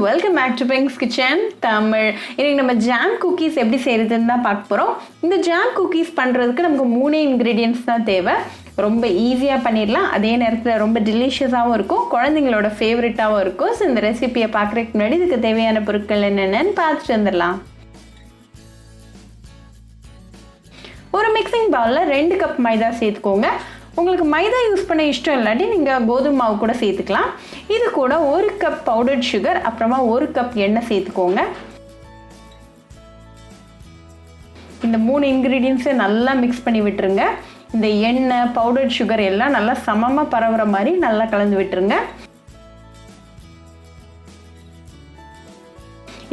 Welcome back to pink's kitchen Tamil. இன்னைக்கு நம்ம jam cookies எப்படி செய்யறதுன்னு தான் பார்க்க போகிறோம். இந்த ஜாம் குக்கீஸ் பண்ணுறதுக்கு நமக்கு 3 இன்க்ரீடியன்ட்ஸ் தான் தேவை. ரொம்ப ஈஸியாக பண்ணிடலாம், அதே நேரத்தில் ரொம்ப டெலிஷியஸாகவும் இருக்கும், குழந்தைங்களோட ஃபேவரட்டாகவும் இருக்கும். ஸோ இந்த ரெசிபியை பார்க்குறதுக்கு முன்னாடி இதுக்கு தேவையான பொருட்கள் என்னென்னு பார்த்துட்டு வந்துடலாம். ஒரு மிக்சிங் பவுலில் 2 கப் மைதா சேர்த்துக்கோங்க. உங்களுக்கு மைதா யூஸ் பண்ண இஷ்டம் இல்லாட்டி நீங்கள் கோதுமை மாவு கூட சேர்த்துக்கலாம். இது கூட 1 கப் பவுடர்ட் சுகர், அப்புறமா 1 கப் எண்ணெய் சேர்த்துக்கோங்க. இந்த 3 இன்க்ரீடியன்ஸை நல்லா மிக்ஸ் பண்ணி விட்டுருங்க. இந்த எண்ணெய், பவுடர்ட் சுகர் எல்லாம் நல்லா சமமாக பரவுற மாதிரி நல்லா கலந்து விட்டுருங்க.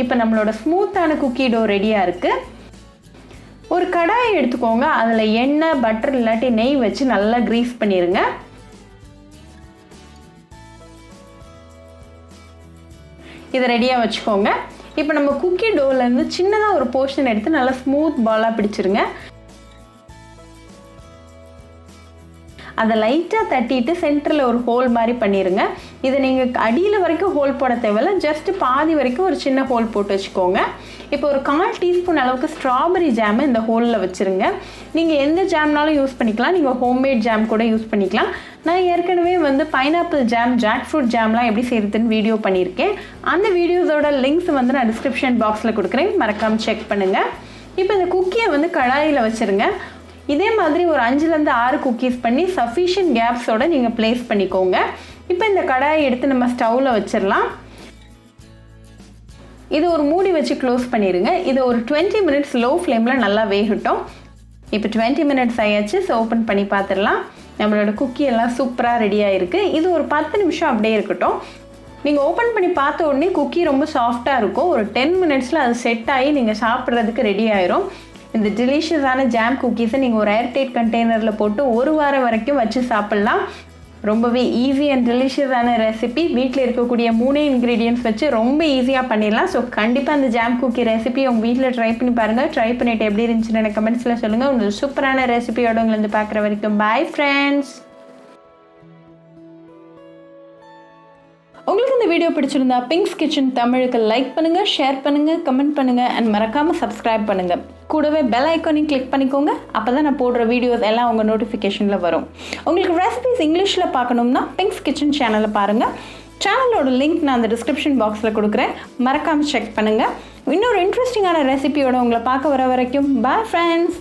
இப்போ நம்மளோட ஸ்மூத்தான குக்கி டோ ரெடியாக இருக்குது. ஒரு கடாயை எடுத்துக்கோங்க. அதில் எண்ணெய், பட்டர் இல்லாட்டி நெய் வச்சு நல்லா கிரீஸ் பண்ணிடுங்க. இதை ரெடியாக வச்சுக்கோங்க. இப்போ நம்ம குக்கி டோலேருந்து சின்னதாக ஒரு போர்ஷன் எடுத்து நல்லா ஸ்மூத் பாலாக பிடிச்சிருங்க. அதை லைட்டாக தட்டிட்டு சென்டரில் ஒரு ஹோல் மாதிரி பண்ணிடுங்க. இதை நீங்கள் அடியில் வரைக்கும் ஹோல் போட தேவையில்ல, ஜஸ்ட் பாதி வரைக்கும் ஒரு சின்ன ஹோல் போட்டு வச்சுக்கோங்க. இப்போ ஒரு 1/4 டீஸ்பூன் அளவுக்கு ஸ்ட்ராபெரி ஜாமை இந்த ஹோலில் வச்சுருங்க. நீங்கள் எந்த ஜாம்னாலும் யூஸ் பண்ணிக்கலாம், நீங்கள் ஹோம்மேட் ஜாம் கூட யூஸ் பண்ணிக்கலாம். நான் ஏற்கனவே பைனாப்பிள் ஜாம், ஜாக் ஃப்ரூட் ஜாம்லாம் எப்படி செய்கிறதுன்னு வீடியோ பண்ணியிருக்கேன். அந்த வீடியோஸோட லிங்க்ஸ் நான் டிஸ்கிரிப்ஷன் பாக்ஸில் கொடுக்குறேன், மறக்காமல் செக் பண்ணுங்கள். இப்போ இந்த குக்கியை கடாயில் வச்சுருங்க. இதே மாதிரி ஒரு 5லேருந்து 6 குக்கீஸ் பண்ணி சஃபிஷியன்ட் கேப்ஸோட நீங்கள் ப்ளேஸ் பண்ணிக்கோங்க. இப்போ இந்த கடாயை எடுத்து நம்ம ஸ்டவ்வில் வச்சிடலாம். இது ஒரு மூடி வச்சு க்ளோஸ் பண்ணிடுங்க. இது ஒரு 20 மினிட்ஸ் லோ ஃப்ளேமில் நல்லா வேகட்டும். இப்போ 20 மினிட்ஸ் ஆயாச்சு. ஸோ ஓப்பன் பண்ணி பார்த்துடலாம். நம்மளோட குக்கி எல்லாம் சூப்பராக ரெடியாக இருக்குது. இது ஒரு 10 நிமிஷம் அப்படியே இருக்கட்டும். நீங்கள் ஓப்பன் பண்ணி பார்த்த உடனே குக்கி ரொம்ப சாஃப்டாக இருக்கும். ஒரு 10 மினிட்ஸில் அது செட் ஆகி நீங்கள் சாப்பிட்றதுக்கு ரெடி ஆயிரும். இந்த டெலிஷியஸான ஜாம் குக்கீஸை நீங்கள் ஒரு ஏர்டைட் கண்டெய்னரில் போட்டு 1 வாரம் வரைக்கும் வச்சு சாப்பிட்லாம். ரொம்பவே ஈஸி அண்ட் டெலிஷியஸான ரெசிபி. வீட்டில் இருக்கக்கூடிய 3 இன்க்ரீடியன்ட்ஸ் வச்சு ரொம்ப ஈஸியாக பண்ணிடலாம். ஸோ கண்டிப்பாக அந்த ஜாம் குக்கி ரெசிபி உங்கள் வீட்டில் ட்ரை பண்ணி பாருங்கள். ட்ரை பண்ணிவிட்டு எப்படி இருந்துச்சுன்னு எனக்கு கமெண்ட்ஸில் சொல்லுங்கள். உங்களுக்கு சூப்பரான ரெசிபியோட உங்களை பார்க்குற வரைக்கும் பாய் ஃப்ரெண்ட்ஸ். உங்களுக்கு இந்த வீடியோ பிடிச்சிருந்தா பிங்க்ஸ் கிச்சன் தமிழுக்கு லைக் பண்ணுங்கள், ஷேர் பண்ணுங்கள், கமெண்ட் பண்ணுங்கள் அண்ட் மறக்காமல் சப்ஸ்கிரைப் பண்ணுங்கள். கூடவே பெல் ஐக்கானையும் கிளிக் பண்ணிக்கோங்க. அப்போ தான் நான் போடுற வீடியோஸ் எல்லாம் உங்கள் நோட்டிஃபிகேஷனில் வரும். உங்களுக்கு ரெசிபிஸ் இங்கிலீஷில் பார்க்கணும்னா பிங்க்ஸ் கிச்சன் சேனலை பாருங்கள். சேனலோட லிங்க் நான் அந்த டிஸ்கிரிப்ஷன் பாக்ஸில் கொடுக்குறேன், மறக்காமல் செக் பண்ணுங்கள். இன்னொரு இன்ட்ரெஸ்டிங்கான ரெசிபியோட உங்களை பார்க்க வர வரைக்கும் பாய் ஃப்ரெண்ட்ஸ்.